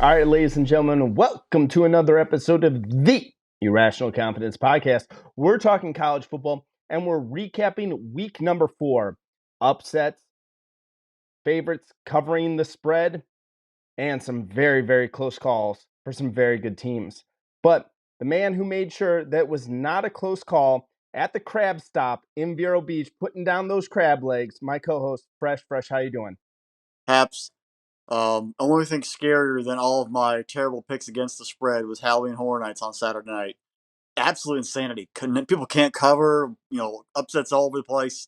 All right, ladies and gentlemen, welcome to another episode of the Irrational Confidence Podcast. We're talking college football and we're recapping week number 4. Upsets, favorites, covering the spread, and some very, very close calls for some very good teams. But the man who made sure that was not a close call at the crab stop in Vero Beach, putting down those crab legs, my co-host, Fresh, how you doing? Haps. Only thing scarier than all of my terrible picks against the spread was Halloween Horror Nights on Saturday night. Absolute insanity. People can't cover. Upsets all over the place.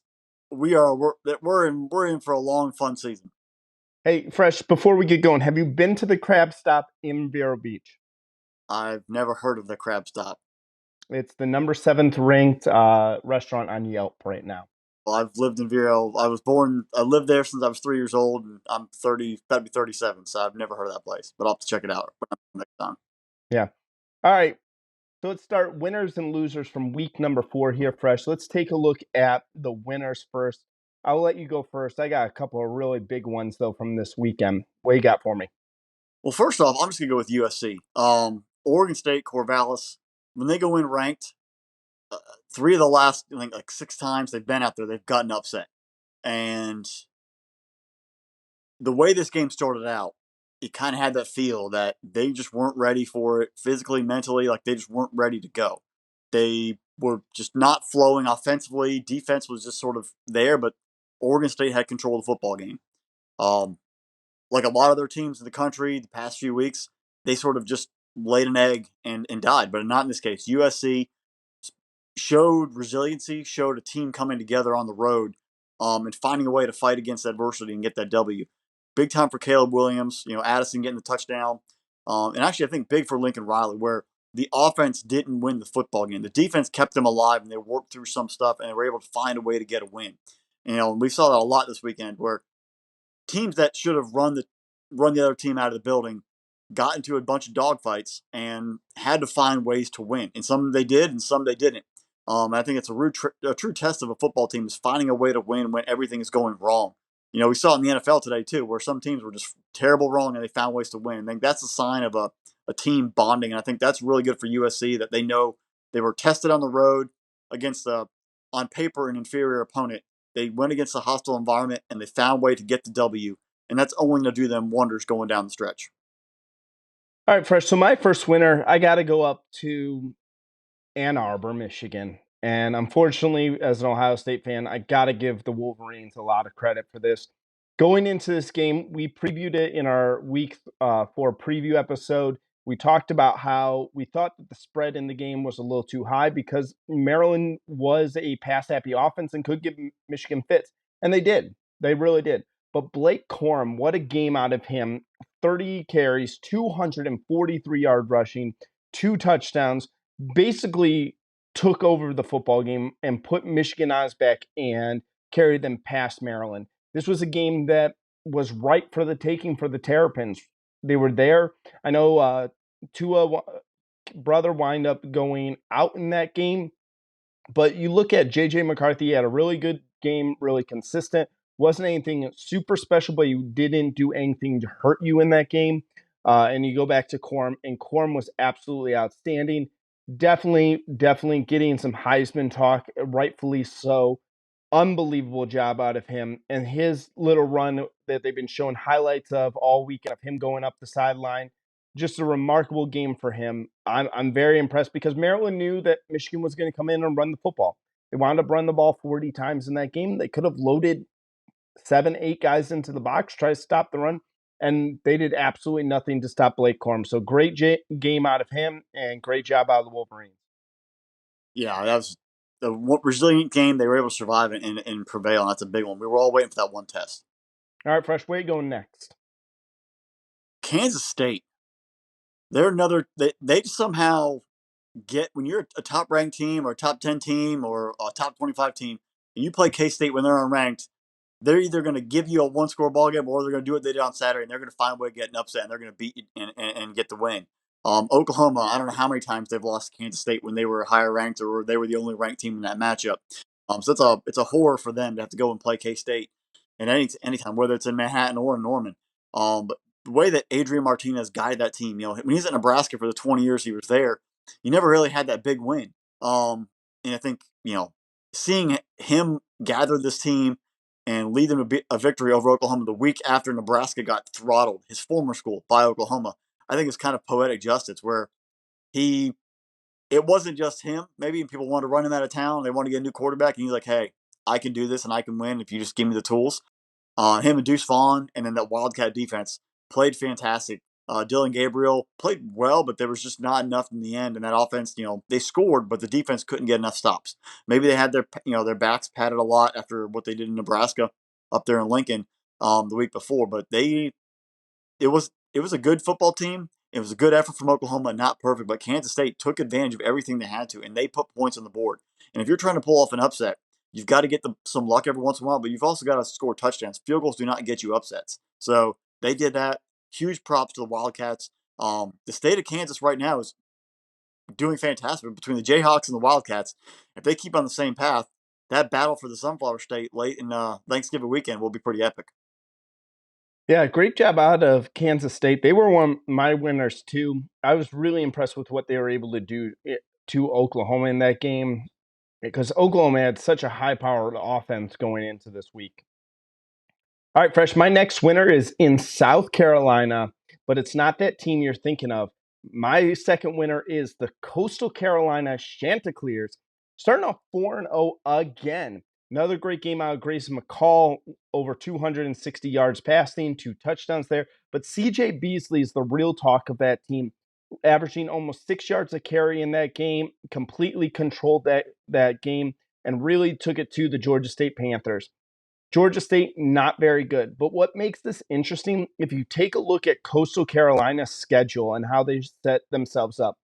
We're in for a long, fun season. Hey, Fresh, before we get going, have you been to the crab stop in Vero Beach? I've never heard of the Crab Stop. It's the number 7th ranked restaurant on Yelp right now. Well, I've lived in Vero. I lived there since I was 3 years old, and I'm 30, about to be 37, so I've never heard of that place. But I'll have to check it out next time. Yeah. All right. So let's start winners and losers from week number 4 here, Fresh. Let's take a look at the winners first. I'll let you go first. I got a couple of really big ones, though, from this weekend. What you got for me? Well, first off, I'm just gonna go with USC. Oregon State, Corvallis, when they go in ranked, 3 of the last, I think, like 6 times they've been out there, they've gotten upset. And the way this game started out, it kind of had that feel that they just weren't ready for it physically, mentally, like they just weren't ready to go. They were just not flowing offensively. Defense was just sort of there, but Oregon State had control of the football game. Um, like a lot of their teams in the country the past few weeks, they sort of just laid an egg and died, but not in this case. USC showed resiliency, showed a team coming together on the road, and finding a way to fight against adversity and get that W. Big time for Caleb Williams, Addison getting the touchdown. And actually, I think big for Lincoln Riley, where the offense didn't win the football game. The defense kept them alive, and they worked through some stuff, and they were able to find a way to get a win. And we saw that a lot this weekend, where teams that should have run the other team out of the building got into a bunch of dogfights and had to find ways to win. And some they did, and some they didn't. I think it's a true test of a football team is finding a way to win when everything is going wrong. We saw it in the NFL today too, where some teams were just terrible wrong and they found ways to win. I think that's a sign of a team bonding, and I think that's really good for USC that they know they were tested on the road against on paper, an inferior opponent. They went against a hostile environment and they found a way to get the W, and that's only going to do them wonders going down the stretch. All right, Fresh. So my first winner, I got to go up to Ann Arbor, Michigan. And unfortunately, as an Ohio State fan, I got to give the Wolverines a lot of credit for this. Going into this game, we previewed it in our week 4 preview episode. We talked about how we thought that the spread in the game was a little too high because Maryland was a pass-happy offense and could give Michigan fits. And they did. They really did. But Blake Corum, what a game out of him. 30 carries, 243-yard rushing, 2 touchdowns. Basically took over the football game and put Michigan on his back and carried them past Maryland. This was a game that was ripe for the taking for the Terrapins. They were there. I know Tua brother wind up going out in that game, but you look at J.J. McCarthy, he had a really good game, really consistent. Wasn't anything super special, but you didn't do anything to hurt you in that game. And you go back to Corum, and Corum was absolutely outstanding. Definitely getting some Heisman talk, rightfully so. Unbelievable job out of him. And his little run that they've been showing highlights of all weekend of him going up the sideline, just a remarkable game for him. I'm very impressed because Maryland knew that Michigan was going to come in and run the football. They wound up running the ball 40 times in that game. They could have loaded 7, 8 guys into the box, try to stop the run, and they did absolutely nothing to stop Blake Corum. So great game out of him and great job out of the Wolverines. Yeah, that was a resilient game. They were able to survive and prevail, and that's a big one. We were all waiting for that one test. All right, Fresh, where you going next? Kansas State. They're another. They somehow get when you're a top ranked team or a top 10 team or a top 25 team, and you play K State when they're unranked. They're either going to give you a 1-score ball game or they're going to do what they did on Saturday, and they're going to find a way to get an upset, and they're going to beat you and get the win. Oklahoma, I don't know how many times they've lost to Kansas State when they were higher ranked or they were the only ranked team in that matchup. So it's a horror for them to have to go and play K State and anytime, whether it's in Manhattan or in Norman. But the way that Adrian Martinez guided that team, when he's at Nebraska for the 20 years he was there, you never really had that big win. And I think, seeing him gather this team and lead them to a victory over Oklahoma the week after Nebraska got throttled, his former school, by Oklahoma, I think it's kind of poetic justice where it wasn't just him. Maybe people wanted to run him out of town. They wanted to get a new quarterback, and he's like, hey, I can do this and I can win if you just give me the tools. Him and Deuce Vaughn, and then that Wildcat defense played fantastic. Dylan Gabriel played well, but there was just not enough in the end. And that offense, they scored, but the defense couldn't get enough stops. Maybe they had their backs padded a lot after what they did in Nebraska up there in Lincoln the week before. But it was a good football team. It was a good effort from Oklahoma, not perfect, but Kansas State took advantage of everything they had to, and they put points on the board. And if you're trying to pull off an upset, you've got to get some luck every once in a while, but you've also got to score touchdowns. Field goals do not get you upsets. So they did that. Huge props to the Wildcats. The state of Kansas right now is doing fantastic between the Jayhawks and the Wildcats. If they keep on the same path, that battle for the Sunflower State late in Thanksgiving weekend will be pretty epic. Yeah, great job out of Kansas State. They were one of my winners too. I was really impressed with what they were able to do to Oklahoma in that game because Oklahoma had such a high-powered offense going into this week. All right, Fresh, my next winner is in South Carolina, but it's not that team you're thinking of. My second winner is the Coastal Carolina Chanticleers, starting off 4-0 again. Another great game out of Grayson McCall, over 260 yards passing, 2 touchdowns there. But CJ Beasley is the real talk of that team, averaging almost 6 yards a carry in that game, completely controlled that game, and really took it to the Georgia State Panthers. Georgia State, not very good. But what makes this interesting, if you take a look at Coastal Carolina's schedule and how they set themselves up,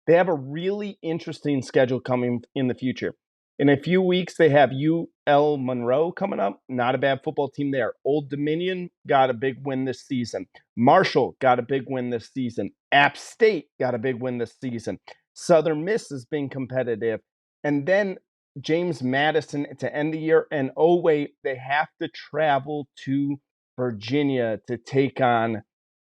they have a really interesting schedule coming in the future. In a few weeks, they have UL Monroe coming up. Not a bad football team there. Old Dominion got a big win this season. Marshall got a big win this season. App State got a big win this season. Southern Miss has been competitive. And then James Madison to end the year. And oh, wait, they have to travel to Virginia to take on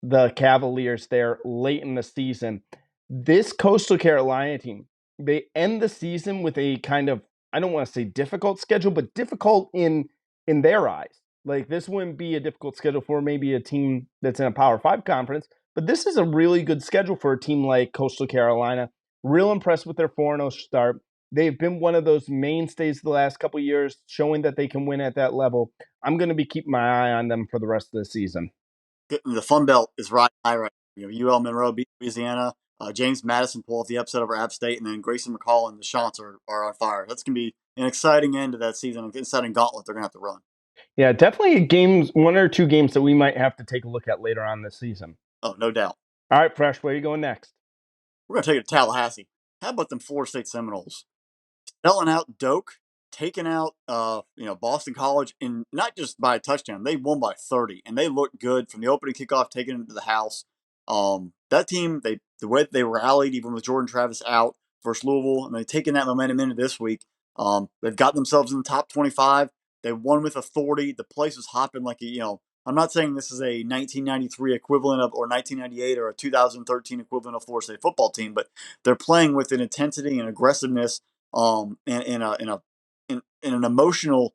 the Cavaliers there late in the season. This Coastal Carolina team, they end the season with a kind of, I don't want to say difficult schedule, but difficult in their eyes. Like this wouldn't be a difficult schedule for maybe a team that's in a Power 5 conference, but this is a really good schedule for a team like Coastal Carolina. Real impressed with their 4-0 start. They've been one of those mainstays the last couple of years, showing that they can win at that level. I'm going to be keeping my eye on them for the rest of the season. The Fun Belt is right high right now. UL Monroe beat Louisiana. James Madison pulled off the upset over App State, and then Grayson McCall and the Chants are on fire. That's going to be an exciting end to that season, an exciting gauntlet they're going to have to run. Yeah, definitely games, 1 or 2 games that we might have to take a look at later on this season. Oh, no doubt. All right, Fresh, where are you going next? We're going to take it to Tallahassee. How about them Florida State Seminoles? Selling out Doak, taking out Boston College, and not just by a touchdown. They won by 30, and they looked good from the opening kickoff, taking it to the house. That team, the way they rallied, even with Jordan Travis out versus Louisville, and they've taken that momentum into this week. They've got themselves in the top 25. They won with authority. The place was hopping like I'm not saying this is a 1993 equivalent of, or 1998 or a 2013 equivalent of Florida State football team, but they're playing with an intensity and aggressiveness, and in an emotional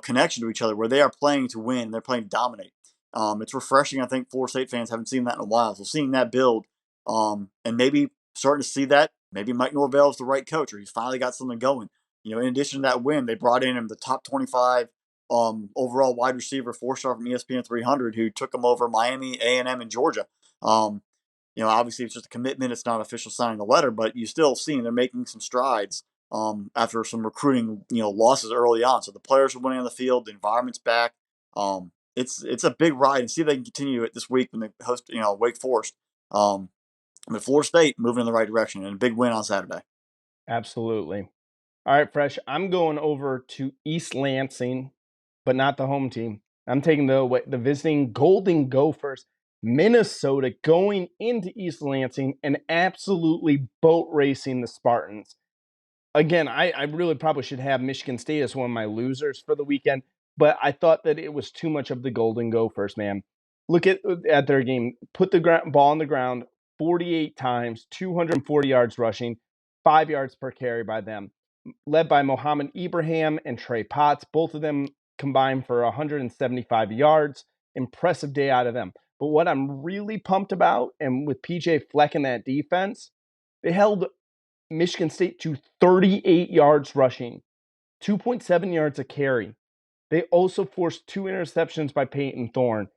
connection to each other where they are playing to win. They're playing to dominate. It's refreshing. I think Florida State fans haven't seen that in a while. So seeing that build, and maybe starting to see that, maybe Mike Norvell is the right coach, or he's finally got something going. In addition to that win, they brought in him the top 25 overall wide receiver, 4-star from ESPN 300, who took him over Miami, A&M, and Georgia. Obviously it's just a commitment. It's not official signing the letter, but you still see they're making some strides after some recruiting, losses early on. So the players are winning on the field, the environment's back. It's a big ride, and see if they can continue it this week when they host, Wake Forest. But Florida State moving in the right direction, and a big win on Saturday. Absolutely. All right, Fresh, I'm going over to East Lansing, but not the home team. I'm taking the visiting Golden Gophers, Minnesota, going into East Lansing and absolutely boat racing the Spartans. Again, I really probably should have Michigan State as one of my losers for the weekend, but I thought that it was too much of the Golden Gophers, man. Look at their game. Put the ball on the ground 48 times, 240 yards rushing, 5 yards per carry by them. Led by Mohammed Ibrahim and Trey Potts. Both of them combined for 175 yards. Impressive day out of them. But what I'm really pumped about, and with PJ Fleck in that defense, they held Michigan State to 38 yards rushing, 2.7 yards a carry. They also forced 2 interceptions by Peyton Thorne.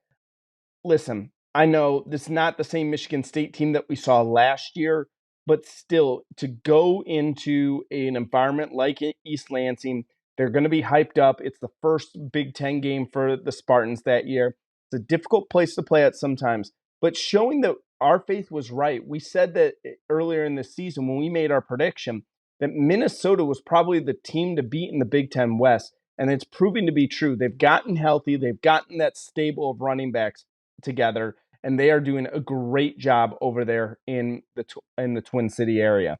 Listen, I know this is not the same Michigan State team that we saw last year, but still, to go into an environment like East Lansing, they're going to be hyped up. It's the first Big Ten game for the Spartans that year. It's a difficult place to play at sometimes, but showing that our faith was right. We said that earlier in the season when we made our prediction that Minnesota was probably the team to beat in the Big Ten West, and it's proving to be true. They've gotten healthy. They've gotten that stable of running backs together, and they are doing a great job over there in the Twin City area.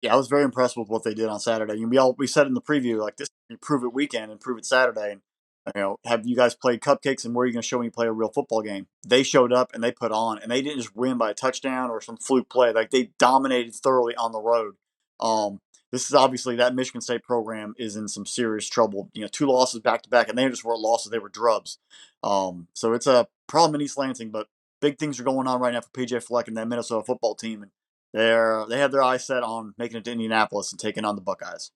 Yeah, I was very impressed with what they did on Saturday. We said in the preview like this, you prove it weekend and prove it Saturday. And have you guys played cupcakes? And where are you going to show when you play a real football game? They showed up and they put on, and they didn't just win by a touchdown or some fluke play. Like they dominated thoroughly on the road. Um, this is obviously that Michigan State program is in some serious trouble. 2 losses back to back, and they just weren't losses; they were drubs. So it's a problem in East Lansing, but big things are going on right now for PJ Fleck and that Minnesota football team. And they have their eyes set on making it to Indianapolis and taking on the Buckeyes.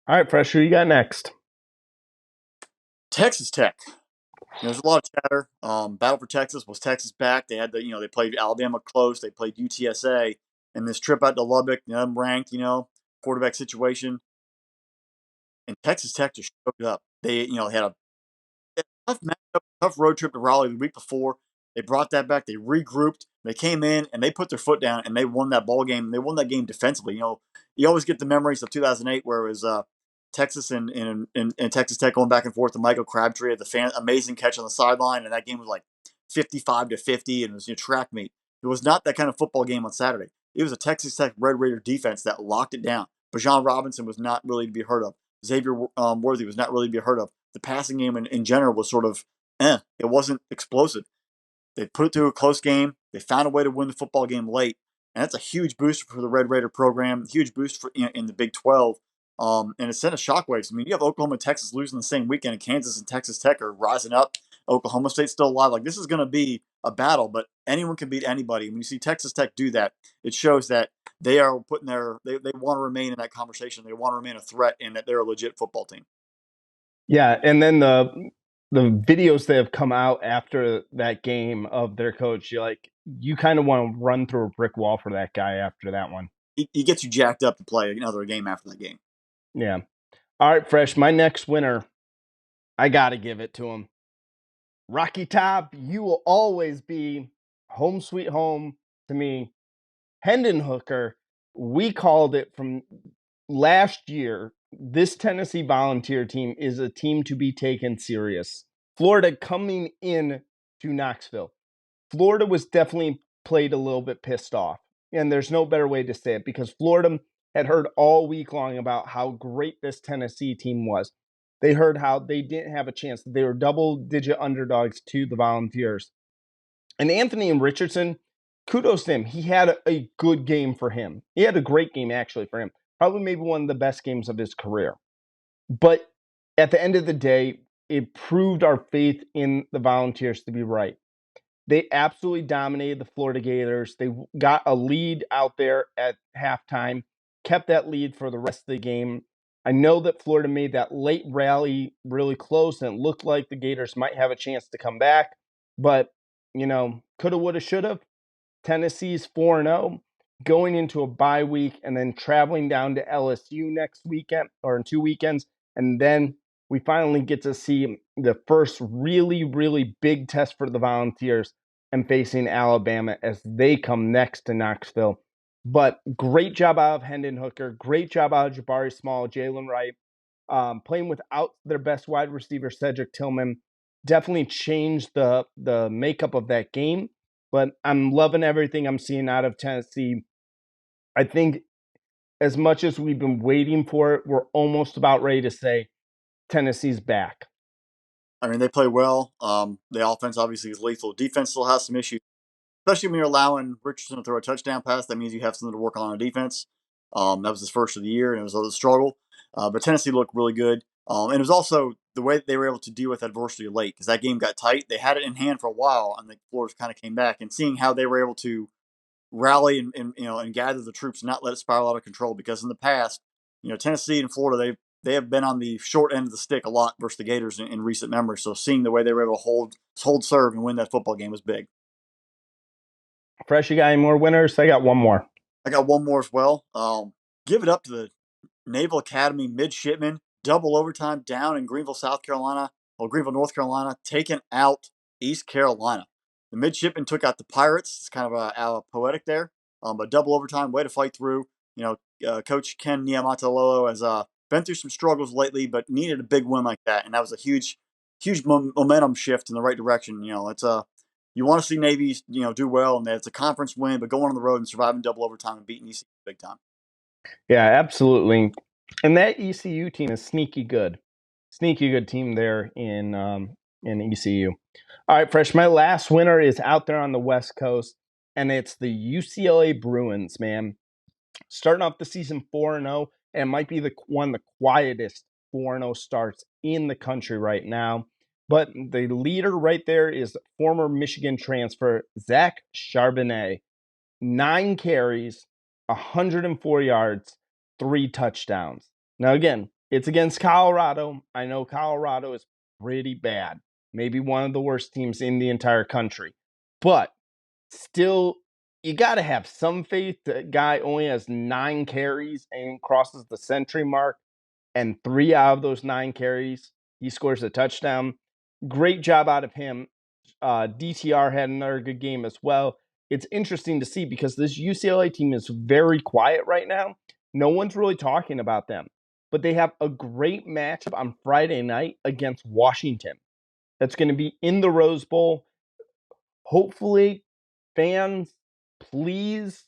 All right, Fresh, who you got next? Texas Tech. There's a lot of chatter. Battle for Texas. Was Texas back? They had they played Alabama close. They played UTSA, and this trip out to Lubbock, unranked, quarterback situation, and Texas Tech just showed up. They had a tough matchup, tough road trip to Raleigh the week before. They brought that back. They regrouped. They came in and they put their foot down and they won that ball game. They won that game defensively. You always get the memories of 2008 where it was Texas and Texas Tech going back and forth. And Michael Crabtree had the amazing catch on the sideline, and that game was like 55-50, and it was track meet. It was not that kind of football game on Saturday. It was a Texas Tech Red Raider defense that locked it down. Bajan Robinson was not really to be heard of. Xavier Worthy was not really to be heard of. The passing game in general was sort of, it wasn't explosive. They put it to a close game. They found a way to win the football game late, and that's a huge boost for the Red Raider program. Huge boost for in the Big 12, and it sent a shockwaves. I mean, you have Oklahoma and Texas losing the same weekend, and Kansas and Texas Tech are rising up. Oklahoma State's still alive. Like this is going to be a battle, but anyone can beat anybody. When you see Texas Tech do that, it shows that they are putting they want to remain in that conversation. They want to remain a threat, and that they're a legit football team. Yeah, and then the videos that have come out after that game of their coach, you kind of want to run through a brick wall for that guy after that one. He gets you jacked up to play another game after that game. Yeah. All right, Fresh. My next winner, I got to give it to him. Rocky Top, you will always be home sweet home to me. Hendon Hooker, we called it from last year. This Tennessee Volunteer team is a team to be taken serious. Florida coming in to Knoxville. Florida was definitely played a little bit pissed off. And there's no better way to say it because Florida had heard all week long about how great this Tennessee team was. They heard how they didn't have a chance. They were double-digit underdogs to the Volunteers. And Anthony Richardson, kudos to him. He had a good game for him. He had a great game, actually, for him. Probably maybe one of the best games of his career. But at the end of the day, it proved our faith in the Volunteers to be right. They absolutely dominated the Florida Gators. They got a lead out there at halftime, kept that lead for the rest of the game. I know that Florida made that late rally really close, and it looked like the Gators might have a chance to come back. But, coulda, woulda, shoulda. Tennessee's 4-0, going into a bye week, and then traveling down to LSU next weekend, or in 2 weekends. And then we finally get to see the first really, really big test for the Volunteers and facing Alabama as they come next to Knoxville. But great job out of Hendon Hooker. Great job out of Jabari Small, Jalen Wright. Playing without their best wide receiver, Cedric Tillman, definitely changed the makeup of that game. But I'm loving everything I'm seeing out of Tennessee. I think as much as we've been waiting for it, we're almost about ready to say Tennessee's back. I mean, they play well. The offense obviously is lethal. Defense still has some issues, especially when you're allowing Richardson to throw a touchdown pass. That means you have something to work on defense. That was his first of the year, and it was a struggle. But Tennessee looked really good. And it was also the way that they were able to deal with adversity late because that game got tight. They had it in hand for a while, and the Floridas kind of came back. And seeing how they were able to rally and gather the troops and not let it spiral out of control. Because in the past, Tennessee and Florida, they have been on the short end of the stick a lot versus the Gators in recent memory. So seeing the way they were able to hold serve and win that football game was big. Fresh, you got any more winners? I got one more. I got one more as well. Give it up to the Naval Academy Midshipmen, double overtime down in Greenville, North Carolina, taking out East Carolina. The Midshipmen took out the Pirates. It's kind of a poetic there, but double overtime, way to fight through. Coach Ken Niumatalolo has been through some struggles lately, but needed a big win like that, and that was a huge momentum shift in the right direction. You want to see Navy, do well, and it's a conference win, but going on the road and surviving double overtime and beating ECU big time. Yeah, absolutely. And that ECU team is sneaky good team there in ECU. All right, Fresh. My last winner is out there on the West Coast, and it's the UCLA Bruins. Man, starting off the season 4-0, and might be one of the quietest 4-0 starts in the country right now. But the leader right there is former Michigan transfer Zach Charbonnet. 9 carries, 104 yards, 3 touchdowns. Now, again, it's against Colorado. I know Colorado is pretty bad, maybe one of the worst teams in the entire country. But still, you got to have some faith. The guy only has 9 carries and crosses the century mark, and 3 out of those 9 carries, he scores a touchdown. Great job out of him. DTR had another good game as well. It's interesting to see because this UCLA team is very quiet right now. No one's really talking about them, but they have a great matchup on Friday night against Washington. That's going to be in the Rose Bowl. Hopefully, fans, please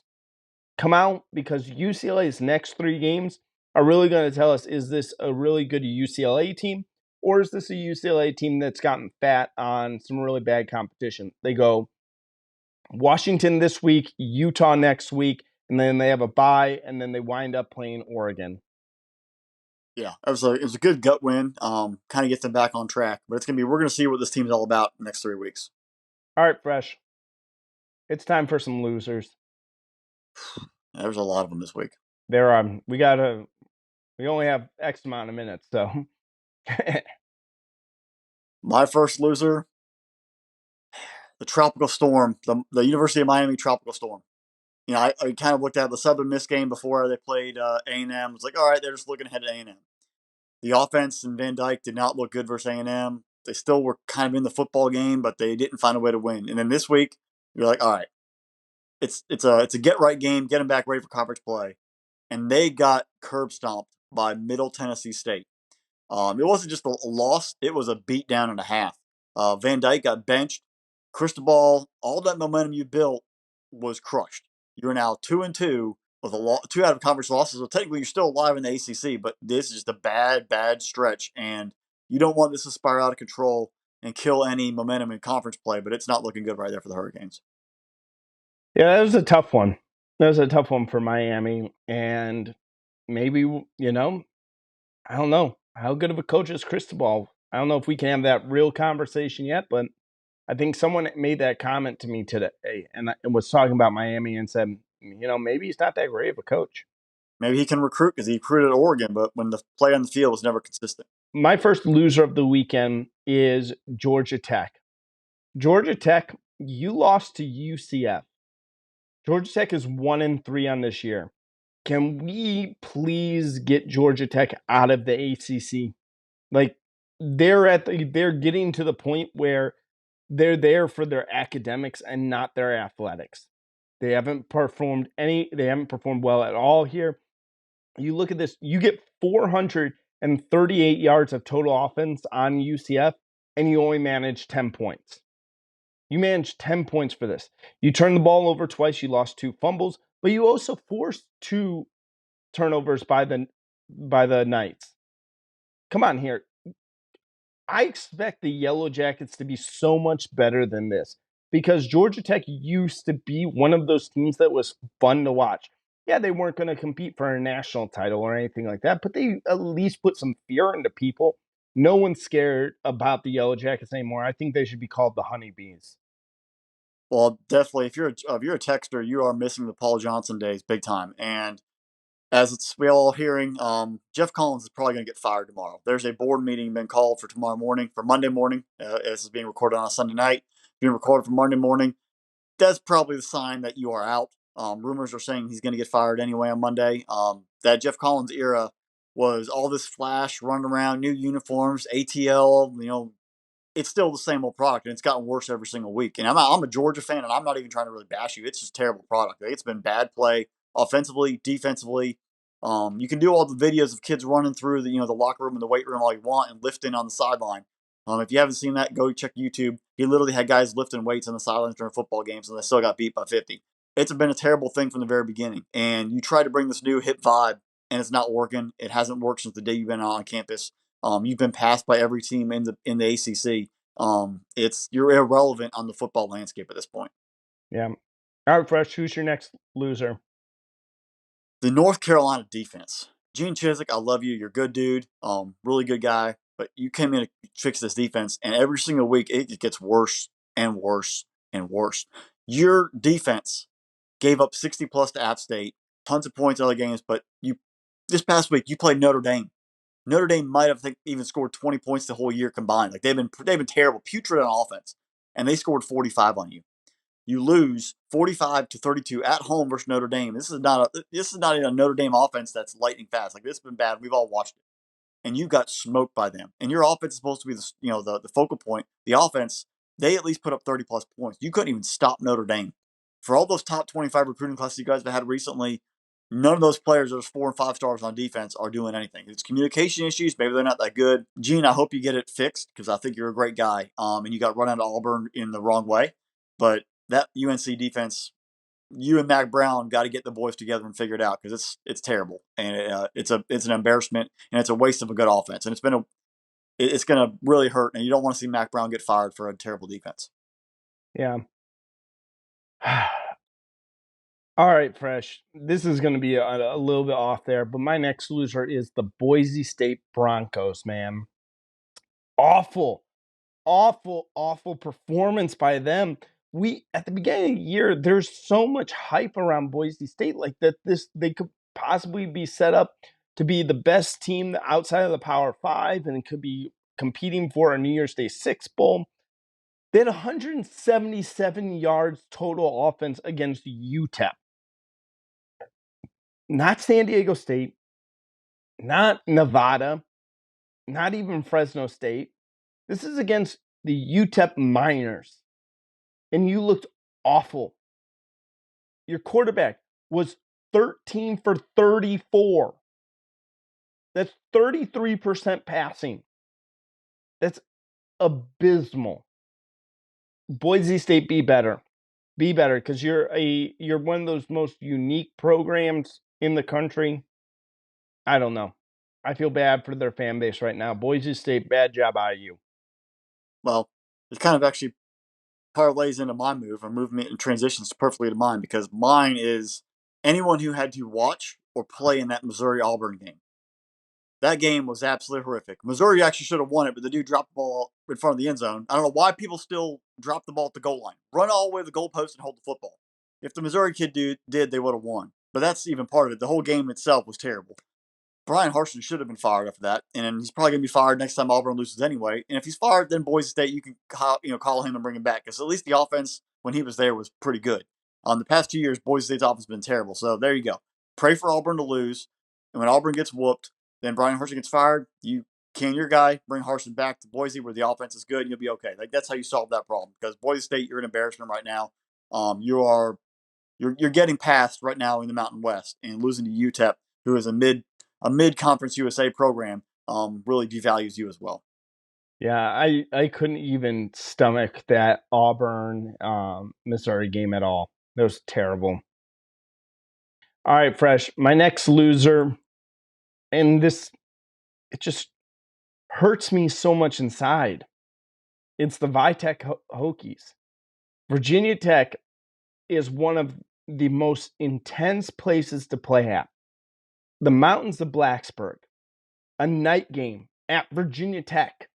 come out because UCLA's next 3 games are really going to tell us, is this a really good UCLA team, or is this a UCLA team that's gotten fat on some really bad competition? They go Washington this week, Utah next week, and then they have a bye, and then they wind up playing Oregon. Yeah, it was a good gut win. Kind of gets them back on track, but we're gonna see what this team's all about the next 3 weeks. All right, Fresh. It's time for some losers. There's a lot of them this week. There are. We only have X amount of minutes, so. My first loser, the Tropical Storm, the University of Miami Tropical Storm. I kind of looked at the Southern Miss game before they played A&M. I was like, all right, they're just looking ahead at A&M. The offense and Van Dyke did not look good versus A&M. They still were kind of in the football game, but they didn't find a way to win. And then this week, you're like, all right, it's a get right game, get them back ready for conference play, and they got curb stomped by Middle Tennessee State. It wasn't just a loss; it was a beat down and a half. Van Dyke got benched. Cristobal, all that momentum you built was crushed. You're now 2-2 with 2 out of conference losses. So technically, you're still alive in the ACC, but this is just a bad stretch, and you don't want this to spiral out of control and kill any momentum in conference play. But it's not looking good right there for the Hurricanes. Yeah, that was a tough one. That was a tough one for Miami, and maybe I don't know how good of a coach is Cristobal. I don't know if we can have that real conversation yet, but I think someone made that comment to me today and was talking about Miami and said, maybe he's not that great of a coach. Maybe he can recruit because he recruited at Oregon, but when the play on the field was never consistent. My first loser of the weekend is Georgia Tech. Georgia Tech, you lost to UCF. Georgia Tech is 1-3 on this year. Can we please get Georgia Tech out of the ACC? Like they're getting to the point where they're there for their academics and not their athletics. They haven't performed well at all here. You look at this, you get 438 yards of total offense on UCF, and you only manage 10 points. You managed 10 points for this. You turned the ball over twice, you lost 2 fumbles, but you also forced 2 turnovers by the Knights. Come on here. I expect the Yellow Jackets to be so much better than this because Georgia Tech used to be one of those teams that was fun to watch. Yeah, they weren't going to compete for a national title or anything like that, but they at least put some fear into people. No one's scared about the Yellow Jackets anymore. I think they should be called the Honeybees. Well, definitely, if you're a Texter, you are missing the Paul Johnson days big time. And as it's we all hearing, Jeff Collins is probably going to get fired tomorrow. There's a board meeting been called for tomorrow morning, for Monday morning. This is being recorded on a Sunday night, being recorded for Monday morning. That's probably the sign that you are out. Rumors are saying he's going to get fired anyway on Monday. That Jeff Collins era was all this flash, running around, new uniforms, ATL, it's still the same old product, and it's gotten worse every single week. And I'm a Georgia fan, and I'm not even trying to really bash you. It's just terrible product. Like, it's been bad play offensively, defensively. You can do all the videos of kids running through the locker room and the weight room all you want and lifting on the sideline. If you haven't seen that, go check YouTube. He literally had guys lifting weights on the sidelines during football games, and they still got beat by 50. It's been a terrible thing from the very beginning. And you try to bring this new hip vibe, and it's not working. It hasn't worked since the day you've been on campus. You've been passed by every team in the ACC. You're irrelevant on the football landscape at this point. Yeah. All right, Fresh, who's your next loser? The North Carolina defense. Gene Chizik, I love you. You're a good dude. Really good guy. But you came in to fix this defense, and every single week it gets worse and worse and worse. Your defense gave up 60 plus to App State, tons of points in other games, but this past week you played Notre Dame. Notre Dame might have even scored 20 points the whole year combined. Like they've been terrible, putrid on offense, and they scored 45 on you. You lose 45-32 at home versus Notre Dame. This is not a Notre Dame offense that's lightning fast. Like, this has been bad. We've all watched it, and you got smoked by them. And your offense is supposed to be the focal point. The offense, they at least put up 30 plus points. You couldn't even stop Notre Dame. For all those top 25 recruiting classes you guys have had recently, none of those players, those 4 and 5 stars on defense, are doing anything. It's communication issues. Maybe they're not that good. Gene, I hope you get it fixed because I think you're a great guy. And you got run out of Auburn in the wrong way. But that UNC defense, you and Mac Brown got to get the boys together and figure it out because it's terrible and it's an embarrassment and it's a waste of a good offense, and it's going to really hurt, and you don't want to see Mac Brown get fired for a terrible defense. Yeah. All right, Fresh. This is going to be a little bit off there, but my next loser is the Boise State Broncos, man. Awful, awful, awful performance by them. We at the beginning of the year, there's so much hype around Boise State, like that they could possibly be set up to be the best team outside of the Power Five, and it could be competing for a New Year's Day Six Bowl. They had 177 yards total offense against UTEP, not San Diego State, not Nevada, not even Fresno State. This is against the UTEP Miners, and you looked awful. Your quarterback was 13 for 34. That's 33% passing. That's abysmal. Boise State, be better. Be better, because you're one of those most unique programs in the country. I don't know. I feel bad for their fan base right now. Boise State, bad job out of you. Well, it kind of actually parlays into my move, or movement and transitions perfectly to mine, because mine is anyone who had to watch or play in that Missouri Auburn game. That game was absolutely horrific. Missouri actually should have won it, but the dude dropped the ball in front of the end zone. I don't know why people still drop the ball at the goal line. Run all the way to the goalpost and hold the football. If the Missouri kid did, they would have won. But that's even part of it. The whole game itself was terrible. Brian Harsin should have been fired after that, and he's probably going to be fired next time Auburn loses anyway. And if he's fired, then Boise State, you can call him and bring him back, because at least the offense when he was there was pretty good. The past 2 years, Boise State's offense has been terrible. So there you go. Pray for Auburn to lose, and when Auburn gets whooped, then Brian Harsin gets fired. You can your guy, bring Harsin back to Boise where the offense is good, and you'll be okay. Like, that's how you solve that problem, because Boise State, you're an embarrassment right now. You're getting past right now in the Mountain West, and losing to UTEP, who is a mid conference USA program, really devalues you as well. Yeah, I couldn't even stomach that Auburn Missouri game at all. That was terrible. All right, Fresh. My next loser, and this, it just hurts me so much inside. It's the Vitek Hokies. Virginia Tech is one of the most intense places to play at. The mountains of Blacksburg, a night game at Virginia Tech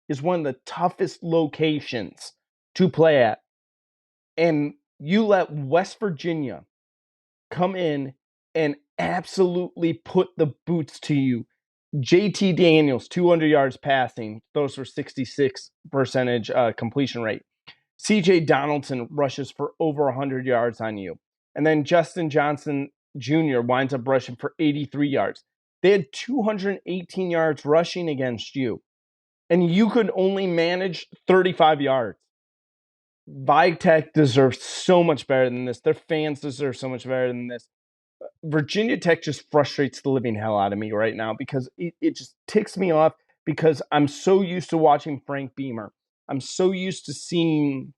is one of the toughest locations to play at. And you let West Virginia come in and absolutely put the boots to you. JT Daniels, 200 yards passing, throws for 66% completion rate. CJ Donaldson rushes for over 100 yards on you. And then Justin Johnson Jr. winds up rushing for 83 yards. They had 218 yards rushing against you, and you could only manage 35 yards. Tech deserves so much better than this. Their fans deserve so much better than this. Virginia Tech just frustrates the living hell out of me right now because it just ticks me off because I'm so used to watching Frank Beamer. I'm so used to seeing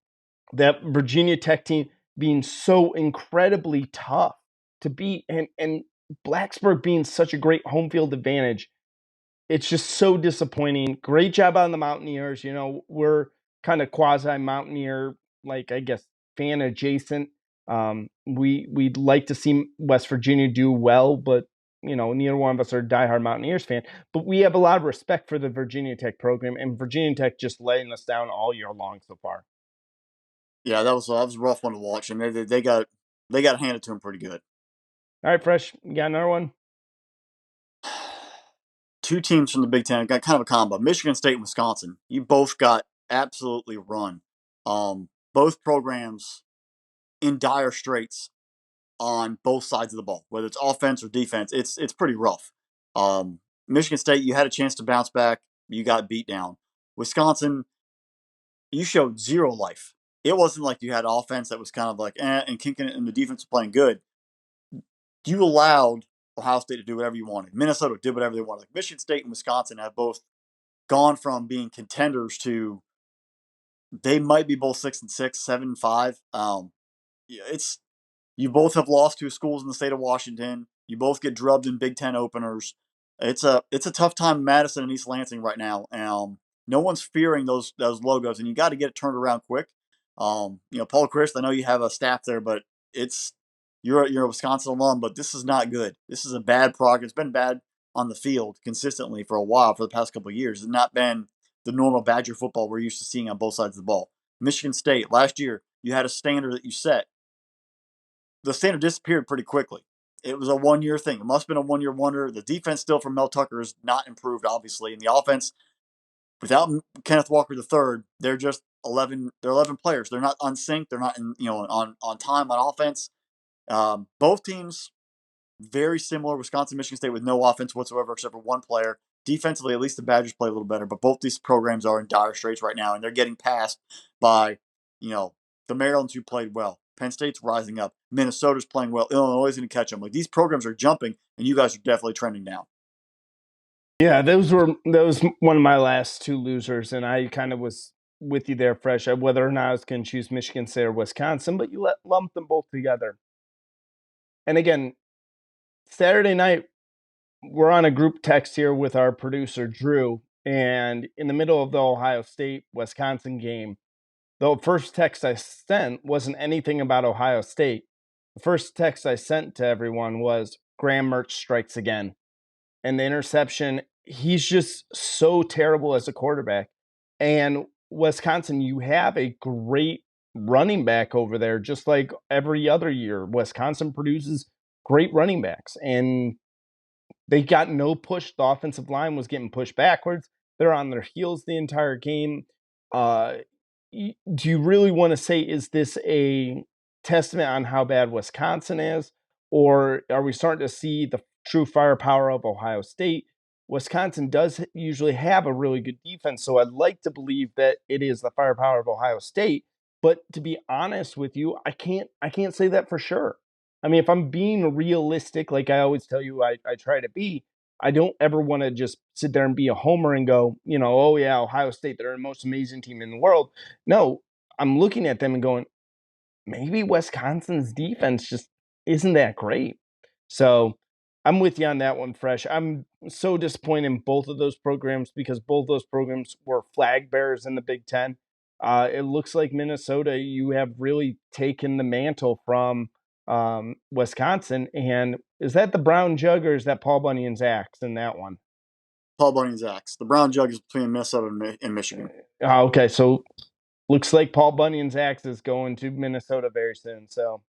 that Virginia Tech team being so incredibly tough to beat and Blacksburg being such a great home field advantage. It's just so disappointing. Great job on the Mountaineers. You know, we're kind of quasi Mountaineer, like I guess fan adjacent. We'd like to see West Virginia do well, but you know, neither one of us are a diehard Mountaineers fan. But we have a lot of respect for the Virginia Tech program, and Virginia Tech just letting us down all year long so far. Yeah, that was a rough one to watch, and they got handed to them pretty good. All right, Fresh, you got another one? Two teams from the Big Ten got kind of a combo. Michigan State and Wisconsin. You both got absolutely run. Both programs in dire straits on both sides of the ball, whether it's offense or defense. It's pretty rough. Michigan State, you had a chance to bounce back. You got beat down. Wisconsin, you showed zero life. It wasn't like you had offense that was kind of like and kinking it, and the defense was playing good. You allowed Ohio State to do whatever you wanted. Minnesota did whatever they wanted. Like Michigan State and Wisconsin have both gone from being contenders to they might be both 6-6, 7-5. It's you both have lost to schools in the state of Washington. You both get drubbed in Big Ten openers. It's a tough time in Madison and East Lansing right now. No one's fearing those logos, and you got to get it turned around quick. Paul Chris, I know you have a staff there, but it's you're a Wisconsin alum, but this is not good. This is a bad progress. It's been bad on the field consistently for a while for the past couple of years. It's not been the normal Badger football we're used to seeing on both sides of the ball. Michigan State last year, you had a standard that you set. The standard disappeared pretty quickly. It was a 1 year thing. It must have been a 1 year wonder. The defense still from Mel Tucker is not improved, obviously, and the offense without Kenneth Walker III, they're just 11. They're 11 players. They're not unsynced. They're not on time on offense. Both teams very similar. Wisconsin, Michigan State with no offense whatsoever except for one player. Defensively, at least the Badgers play a little better, but both these programs are in dire straits right now, and they're getting passed by, the Marylands who played well. Penn State's rising up. Minnesota's playing well. Illinois is going to catch them. Like these programs are jumping, and you guys are definitely trending down. Yeah, that was one of my last two losers, and I kind of was with you there, Fresh, whether or not I was going to choose Michigan State or Wisconsin, but you lump them both together. And again, Saturday night, we're on a group text here with our producer, Drew, and in the middle of the Ohio State Wisconsin game, the first text I sent wasn't anything about Ohio State. The first text I sent to everyone was Graham Mertz strikes again. And the interception, he's just so terrible as a quarterback. And Wisconsin, you have a great running back over there, just like every other year. Wisconsin produces great running backs, and they got no push. The offensive line was getting pushed backwards. They're on their heels the entire game. Uh, do you really want to say, is this a testament on how bad Wisconsin is? Or are we starting to see the true firepower of Ohio State? Wisconsin does usually have a really good defense, so I'd like to believe that it is the firepower of Ohio State. But to be honest with you, I can't say that for sure. I mean, if I'm being realistic, like I always tell you, I try to be, I don't ever want to just sit there and be a homer and go, oh yeah, Ohio State, they're the most amazing team in the world. No, I'm looking at them and going, maybe Wisconsin's defense just isn't that great. So I'm with you on that one, Fresh. I'm so disappointed in both of those programs because both those programs were flag bearers in the Big Ten. It looks like Minnesota, you have really taken the mantle from Wisconsin. And is that the brown jug or is that Paul Bunyan's axe in that one? Paul Bunyan's axe. The brown jug is between Minnesota and Michigan. Okay, so looks like Paul Bunyan's axe is going to Minnesota very soon. So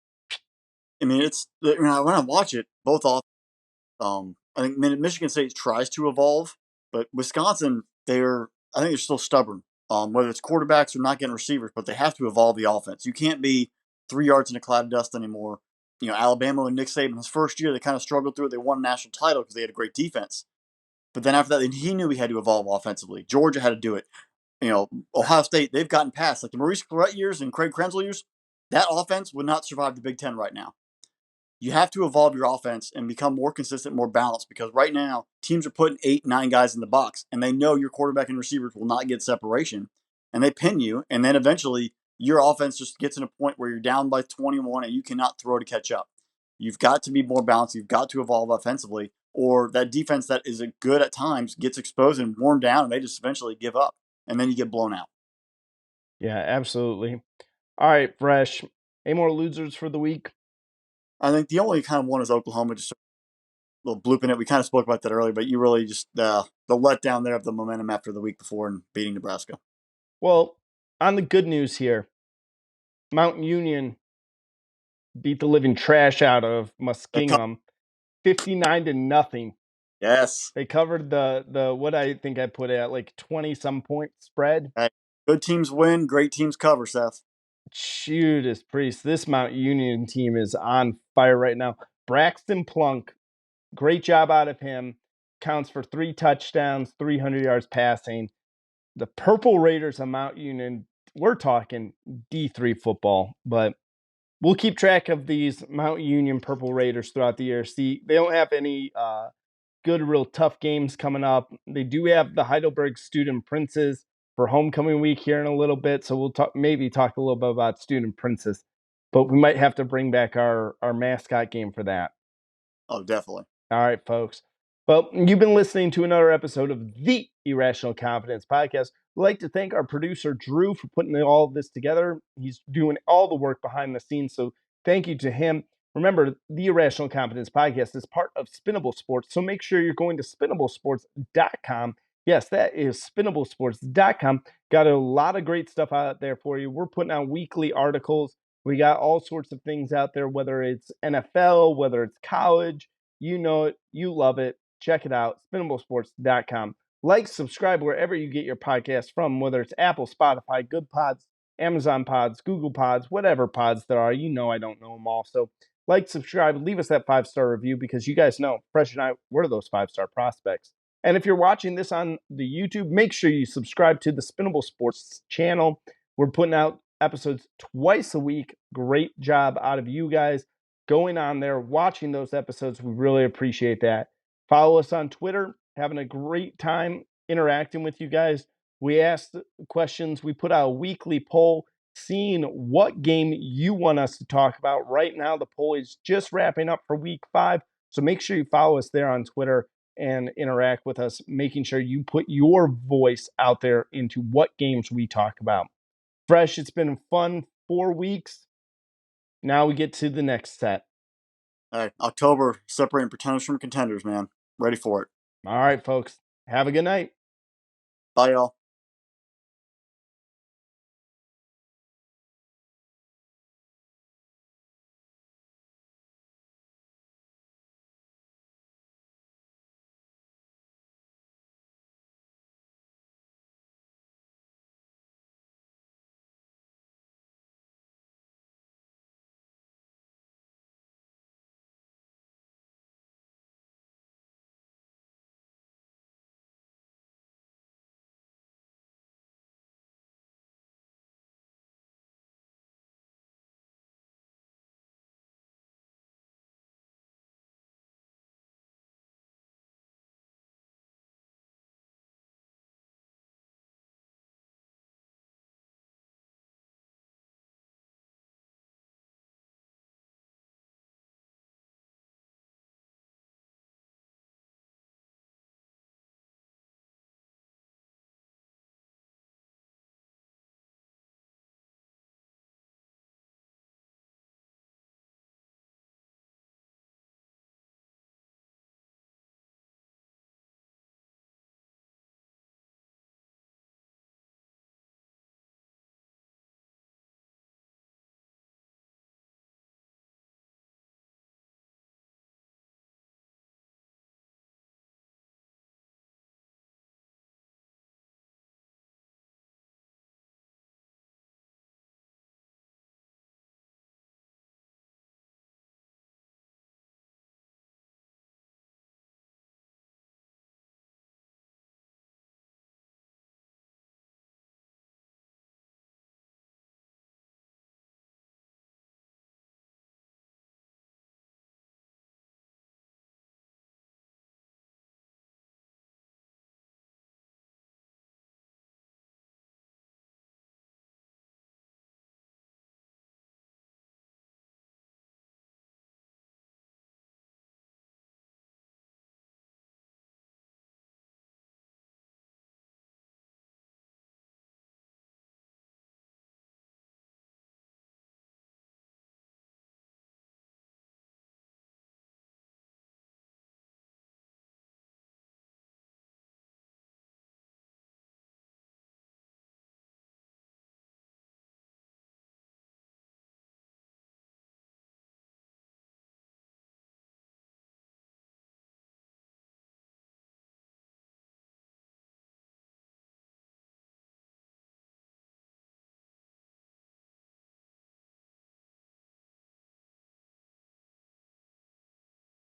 I mean, when I watch it, both off. I think Michigan State tries to evolve, but Wisconsin, I think they're still stubborn. Whether it's quarterbacks or not getting receivers, but they have to evolve the offense. You can't be 3 yards in a cloud of dust anymore. Alabama and Nick Saban, his first year, they kind of struggled through it. They won a national title because they had a great defense. But then after that, he knew he had to evolve offensively. Georgia had to do it. Ohio State, they've gotten past like the Maurice Clarett years and Craig Krenzel years. That offense would not survive the Big Ten right now. You have to evolve your offense and become more consistent, more balanced, because right now teams are putting 8, 9 guys in the box and they know your quarterback and receivers will not get separation and they pin you. And then eventually your offense just gets in a point where you're down by 21 and you cannot throw to catch up. You've got to be more balanced. You've got to evolve offensively, or that defense that is good at times gets exposed and worn down and they just eventually give up and then you get blown out. yeah, absolutely. All right, Fresh. Any more losers for the week? I think the only kind of one is Oklahoma, just a little bloop in it. We kind of spoke about that earlier, but you really just the letdown there of the momentum after the week before and beating Nebraska. Well, on the good news here, Mount Union beat the living trash out of Muskingum, 59-0. Yes. They covered the what I think I put at like 20-some point spread. Hey, good teams win, great teams cover, Seth. Judas Priest, this Mount Union team is on fire right now. Braxton Plunk, great job out of him. Counts for 3 touchdowns, 300 yards passing. The Purple Raiders of Mount Union, we're talking D3 football, but we'll keep track of these Mount Union Purple Raiders throughout the year. See, they don't have any good, real tough games coming up. They do have the Heidelberg Student Princes for homecoming week here in a little bit, so we'll maybe talk a little bit about Student Princes, but we might have to bring back our mascot game for that. Oh, definitely. All right, folks. Well, you've been listening to another episode of the Irrational Confidence Podcast. We'd like to thank our producer, Drew, for putting all of this together. He's doing all the work behind the scenes, so thank you to him. Remember, the Irrational Confidence Podcast is part of Spinnable Sports, so make sure you're going to spinnablesports.com. Yes, that is spinnablesports.com. Got a lot of great stuff out there for you. We're putting out weekly articles. We got all sorts of things out there, whether it's NFL, whether it's college. You know it. You love it. Check it out. Spinnablesports.com. Like, subscribe wherever you get your podcasts from, whether it's Apple, Spotify, Good Pods, Amazon Pods, Google Pods, whatever pods there are. You know I don't know them all. So like, subscribe, leave us that 5-star review because you guys know, Fresh and I, we're those 5-star prospects. And if you're watching this on the YouTube, make sure you subscribe to the Spinnable Sports channel. We're putting out episodes twice a week. Great job out of you guys going on there, watching those episodes. We really appreciate that. Follow us on Twitter. Having a great time interacting with you guys. We asked questions. We put out a weekly poll seeing what game you want us to talk about. Right now, the poll is just wrapping up for week 5. So make sure you follow us there on Twitter and interact with us, making sure you put your voice out there into what games we talk about. Fresh, it's been fun 4 weeks. Now we get to the next set. All right, October, separating pretenders from contenders, man. Ready for it. All right, folks. Have a good night. Bye, y'all.